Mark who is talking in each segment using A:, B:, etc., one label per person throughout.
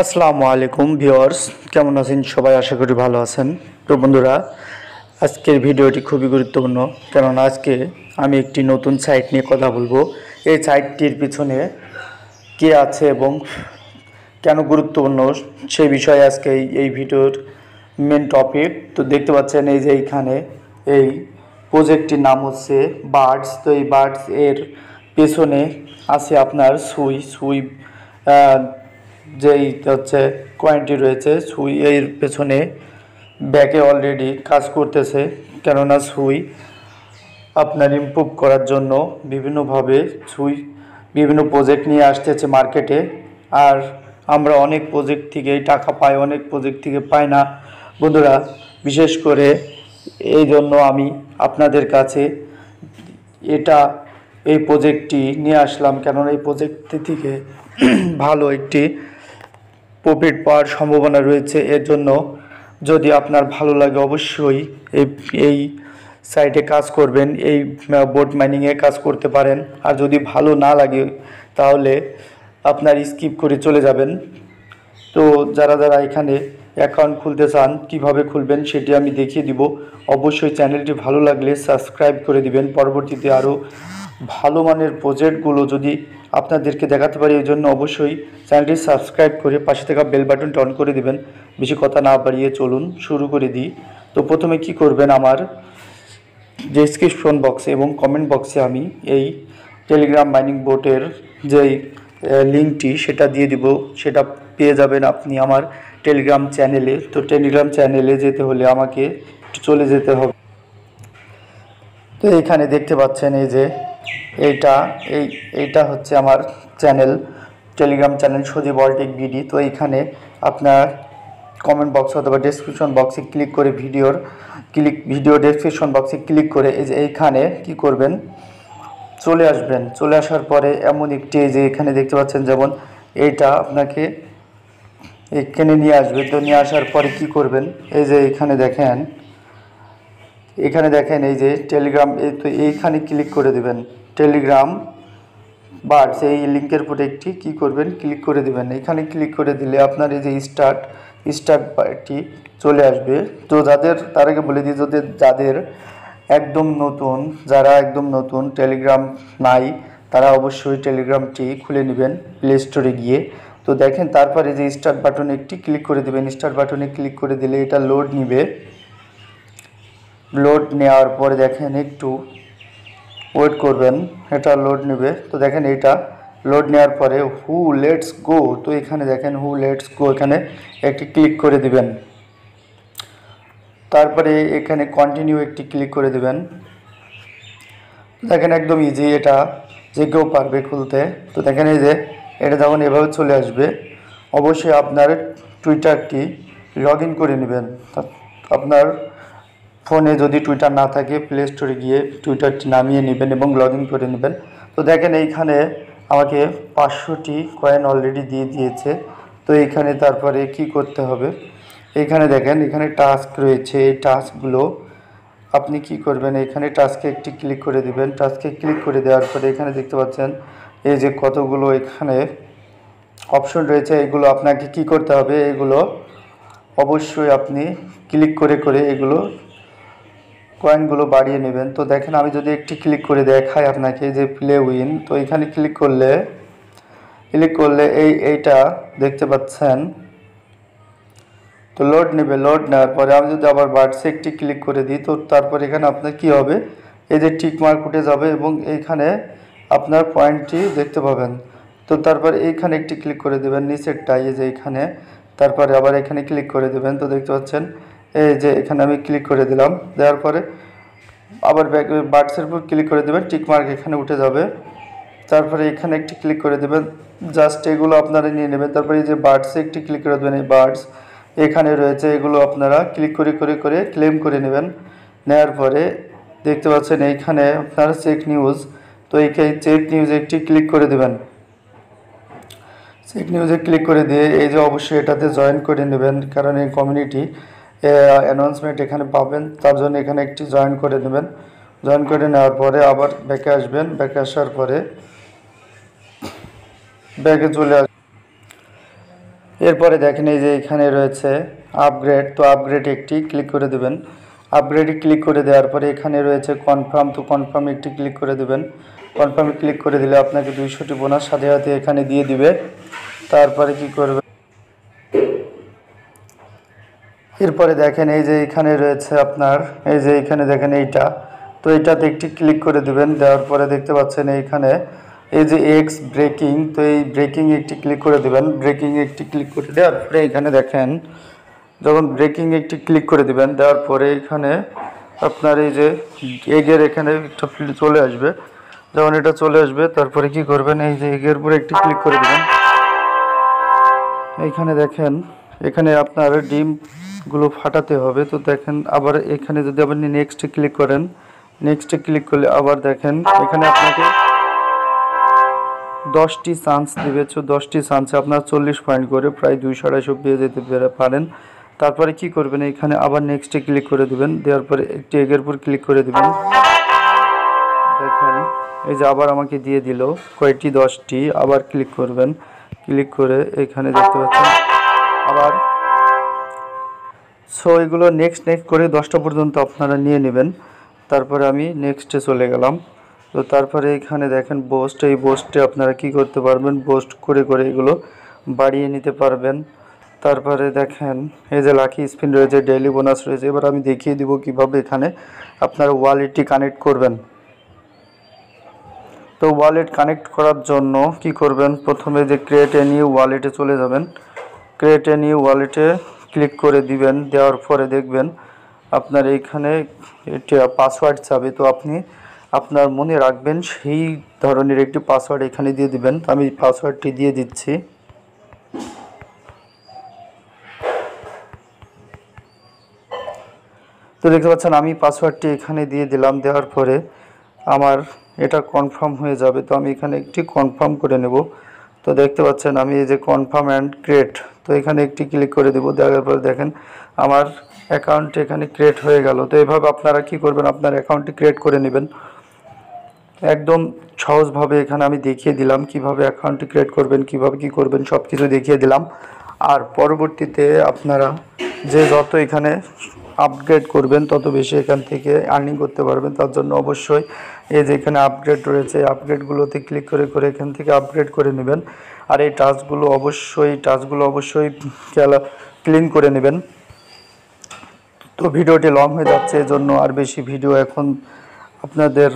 A: আসসালামু আলাইকুম ভিউয়ার্স, কেমন আছেন সবাই? আশা করি ভালো আছেন। তো বন্ধুরা, আজকের ভিডিওটি খুবই গুরুত্বপূর্ণ, কেননা আজকে আমি একটি নতুন সাইট নিয়ে কথা বলবো। এই সাইটটির পিছনে কে আছে এবং কেন গুরুত্বপূর্ণ সেই বিষয়ে আজকে এই ভিডিওর মেন টপিক। তো দেখতে পাচ্ছেন এই যে এইখানে এই প্রজেক্টটির নাম হচ্ছে বার্ডস। তো এই বার্ডস এর পেছনে আছে আপনার সুই যেই হচ্ছে কয়েনটি রয়েছে, সুই এর পেছনে ব্যাকে অলরেডি কাজ করতেছে, কেননা সুই আপনার ইমপ্রুভ করার জন্য বিভিন্নভাবে বিভিন্ন প্রজেক্ট নিয়ে আসতেছে মার্কেটে। আর আমরা অনেক প্রজেক্ট থেকেই টাকা পাই, অনেক প্রজেক্ট থেকে পাই না বন্ধুরা। বিশেষ করে এই জন্য আমি আপনাদের কাছে এই প্রজেক্টটি নিয়ে আসলাম, কেননা এই প্রজেক্টটি থেকে ভালো একটি প্রফিট পাওয়ার সম্ভাবনা রয়েছে। এর জন্য যদি আপনার ভালো লাগে অবশ্যই এই সাইটে কাজ করবেন, এই বোট মাইনিংয়ে কাজ করতে পারেন। আর যদি ভালো না লাগে তাহলে আপনার স্কিপ করে চলে যাবেন। তো যারা এখানে অ্যাকাউন্ট খুলতে চান কীভাবে খুলবেন সেটি আমি দেখিয়ে দিব। অবশ্যই চ্যানেলটি ভালো লাগলে সাবস্ক্রাইব করে দিবেন। পরবর্তীতে আরও ভালো মানের প্রজেক্টগুলো যদি আপনাদেরকে দেখাতে পারি, এই জন্য অবশ্যই চ্যানেলটি সাবস্ক্রাইব করে পাশে থাকা বেল বাটনটি অন করে দিবেন। বেশি কথা না বাড়িয়ে চলুন শুরু করে দিই। তো প্রথমে কি করবেন, আমার ডেসক্রিপশন বক্সে এবং কমেন্ট বক্সে আমি এই টেলিগ্রাম মাইনিং বোটের যেই লিঙ্কটি সেটা দিয়ে দিব, সেটা পেয়ে যাবেন আপনি আমার টেলিগ্রাম চ্যানেলে। তো টেলিগ্রাম চ্যানেলে যেতে হলে আমাকে চলে যেতে হবে। তো এইখানে দেখতে পাচ্ছেন এই যে এইটা হচ্ছে আমার চ্যানেল, টেলিগ্রাম চ্যানেল সজীব অলটেক বিডি। তো এইখানে আপনার কমেন্ট বক্স অথবা ডেসক্রিপশন বক্সে ক্লিক করে ভিডিও ডেসক্রিপশন বক্সে ক্লিক করে এই যে এইখানে কি করবেন, চলে আসবেন। চলে আসার পরে এমন একটি এই যে এখানে দেখতে পাচ্ছেন, যেমন এইটা আপনাকে এখানে নিয়ে আসবে। তো নিয়ে আসার পরে কি করবেন, এই যে এখানে দেখেন এই যে টেলিগ্রাম, তো এইখানে ক্লিক করে দিবেন টেলিগ্রাম বার্ডস, এই লিঙ্কের উপরে একটি কী করবেন, ক্লিক করে দিবেন। এখানে ক্লিক করে দিলে আপনার এই যে স্টার্ট বারটি চলে আসবে। তো তার আগে বলে দিই, যারা একদম নতুন টেলিগ্রাম নাই, তারা অবশ্যই টেলিগ্রামটি খুলে নেবেন প্লে স্টোরে গিয়ে। তো দেখেন তারপরে যে স্টার্ট বাটনে একটি ক্লিক করে দিবেন। স্টার্ট বাটনে ক্লিক করে দিলে এটা লোড নিবে। লোড নেওয়ার পরে দেখেন একটু ওয়েট করবেন, এটা লোড নেবে। তো দেখেন এটা লোড নেওয়ার পরে হু লেটস গো, তো এখানে দেখেন হু লেটস গো, এখানে একটি ক্লিক করে দিবেন। তারপরে এখানে কন্টিনিউ একটি ক্লিক করে দিবেন। দেখেন একদম ইজি, এটা যে কেউ পারবে খুলতে। তো দেখেন এই যে এটা যখন এভাবে চলে আসবে, অবশ্যই আপনার টুইটারটি লগ ইন করে নেবেন। আপনার ফোনে যদি টুইটার না থাকে প্লে স্টোরে গিয়ে টুইটারটি নামিয়ে নেবেন এবং লগ ইন করে নেবেন। তো দেখেন এইখানে আমাকে 500টি কয়েন অলরেডি দিয়ে দিয়েছে। তো এইখানে তারপরে কি করতে হবে, এইখানে দেখেন এখানে টাস্ক রয়েছে। এই টাস্কগুলো আপনি কি করবেন, এখানে টাস্কে একটি ক্লিক করে দিবেন। টাস্কে ক্লিক করে দেওয়ার পরে এখানে দেখতে পাচ্ছেন এই যে কতগুলো এখানে অপশন রয়েছে, এগুলো আপনাকে কি করতে হবে, এগুলো অবশ্যই আপনি ক্লিক করে এগুলো কয়েনগুলো বাড়িয়ে নেবেন। তো দেখেন আমি যদি একটি ক্লিক করে দেখাই আপনাকে যে প্লে উইন, তো এখানে ক্লিক করলে এইটা দেখতে পাচ্ছেন। তো লোড নেবে, লোড নেওয়ার পরে আমি যদি আবার বার্ডসে একটি ক্লিক করে দিই, তো তারপর এখানে আপনার কি হবে, এই যে টিক মার্ক উঠে যাবে এবং এইখানে আপনার পয়েন্টটি দেখতে পাবেন। তো তারপর এইখানে একটি ক্লিক করে দেবেন নিচেরটাই, এই যে এইখানে, তারপরে আবার এখানে ক্লিক করে দেবেন। তো দেখতে পাচ্ছেন এই যে এখানে আমি ক্লিক করে দিলাম, দেওয়ার পরে আবার বার্ডসের উপর ক্লিক করে দেবেন, টিক মার্ক এখানে উঠে যাবে। তারপরে এখানে একটি ক্লিক করে দেবেন, জাস্ট এগুলো আপনারা নিয়ে নেবেন। তারপরে এই যে বার্ডসে একটি ক্লিক করে দেবেন, এই বার্ডস এখানে রয়েছে, এগুলো আপনারা ক্লিক করে ক্লেম করে নেবেন। নেওয়ার পরে দেখতে পাচ্ছেন এইখানে আপনারা চেক নিউজ, তো এই চেক নিউজে একটি ক্লিক করে দেবেন। চেক নিউজে ক্লিক করে দিয়ে এই যে অবশ্যই এটাতে জয়েন করে নেবেন, কারণ এই কমিউনিটি অ্যানাউন্সমেন্ট এখানে পাবেন, তার জন্য এখানে একটি জয়েন করে নেবেন। জয়েন করে নেওয়ার পরে আবার ব্যাকে আসবেন। ব্যাকে আসার পরে ব্যাকে চলে এরপরে দেখেন এই যে এখানে রয়েছে আপগ্রেড, তো আপগ্রেড একটি ক্লিক করে দেবেন। আপগ্রেডে ক্লিক করে দেওয়ার পরে এখানে রয়েছে কনফার্ম, তো কনফার্মে একটি ক্লিক করে দেবেন। কনফার্মে ক্লিক করে দিলে আপনাকে 200টি বোনাস সাথে সাথে এখানে দিয়ে দিবে। তারপরে কি করবে, এরপরে দেখেন এই যে এখানে রয়েছে আপনার, এই যে এখানে দেখেন এইটা, তো এইটাতে একটি ক্লিক করে দিবেন। দেওয়ার পরে দেখতে পাচ্ছেন এইখানে এই যে এক্স ব্রেকিং, তো এই ব্রেকিং একটি ক্লিক করে দেবেন। ব্রেকিং একটি ক্লিক করে দেওয়ার পরে এখানে দেখেন, যখন ব্রেকিং একটি ক্লিক করে দিবেন, দেওয়ার পরে এখানে আপনার এই যে এগের এখানে একটা চলে আসবে। যখন এটা চলে আসবে তারপরে কি করবেন, এই যে এগের উপরে একটি ক্লিক করে দেবেন। এইখানে দেখেন এখানে আপনার ডিমগুলো ফাটাতে হবে। তো দেখেন আবার এখানে যদি আপনি নেক্সটে ক্লিক করেন, নেক্সটে ক্লিক করলে আবার দেখেন এখানে আপনাকে 10টি চান্স দেবে। 10টি চান্সে আপনার 40 পয়েন্ট করে প্রায় 200-250 পেয়ে যেতে পারেন। তারপরে কি করবেন, এখানে আবার নেক্সটে ক্লিক করে দেবেন। দেওয়ার পরে একটি এগের উপর ক্লিক করে দেবেন। দেখেন এই যে আবার আমাকে দিয়ে দিল কয়টি, 10টি। আবার ক্লিক করবেন, ক্লিক করে এখানে দেখতে পাচ্ছেন আবার। সো এগুলো নেক্সট করে 10টা পর্যন্ত আপনারা নিয়ে নেবেন। তারপরে আমি নেক্সটে চলে গেলাম। তো তারপরে এখানে দেখেন বোস্ট, এই বোস্টে আপনারা কি করতে পারবেন, বোস্ট করে করে এগুলো বাড়িয়ে নিতে পারবেন। তারপরে দেখেন এই যে লাকি স্পিন রয়েছে, ডেইলি বোনাস রয়েছে। এবার আমি দেখিয়ে দিব কিভাবে এখানে আপনারা ওয়ালেটটি কানেক্ট করবেন। তো ওয়ালেট কানেক্ট করার জন্য কি করবেন, প্রথমে যে ক্রিয়েট এ নিউ ওয়ালেটে চলে যাবেন। ক্রিয়েট এ নিউ ওয়ালেটে ক্লিক করে দিবেন। দেওয়ার পরে দেখবেন আপনার এইখানে এটা পাসওয়ার্ড চাবে। তো আপনি আপনার মনে রাখবেন সেই ধরনের একটি পাসওয়ার্ড এখানে দিয়ে দিবেন। তো আমি পাসওয়ার্ডটি দিয়ে দিচ্ছি। তো দেখতে পাচ্ছেন আমি পাসওয়ার্ডটি এখানে দিয়ে দিলাম। দেওয়ার পরে আমার এটা কনফার্ম হয়ে যাবে। তো আমি এখানে একটি কনফার্ম করে নেব। তো দেখতে পাচ্ছেন আমি এই যে কনফার্ম অ্যান্ড ক্রিয়েট, তো এখানে একটি ক্লিক করে দেব। দেওয়ার পরে দেখেন আমার অ্যাকাউন্ট এখানে ক্রিয়েট হয়ে গেল। তো এইভাবে আপনারা কি করবেন, আপনার অ্যাকাউন্টটি ক্রিয়েট করে নেবেন। একদম সহজভাবে এখানে আমি দেখিয়ে দিলাম কিভাবে অ্যাকাউন্টটি ক্রিয়েট করবেন, কিভাবে কি করবেন, সব কিছু দেখিয়ে দিলাম। আর পরবর্তীতে আপনারা যে যত এখানে আপগ্রেড করবেন তত বেশি এখান থেকে আর্নিং করতে পারবেন। তার জন্য অবশ্যই এই যে এখানে আপগ্রেড রয়েছে, আপগ্রেডগুলোতে ক্লিক করে করে এখান থেকে আপগ্রেড করে নেবেন। আর এই টাস্কগুলো অবশ্যই ক্লিন করে নেবেন। তো ভিডিওটি লং হয়ে যাচ্ছে, এজন্য আর বেশি ভিডিও এখন আপনাদের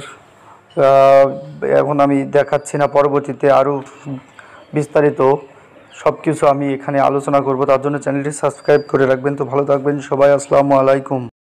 A: এখন আমি দেখাচ্ছি না। পরবর্তীতে আরও বিস্তারিত সব কিছু আমি এখানে আলোচনা করব। তার জন্য চ্যানেলটি সাবস্ক্রাইব করে রাখবেন। তো ভালো থাকবেন সবাই, আসসালামু আলাইকুম।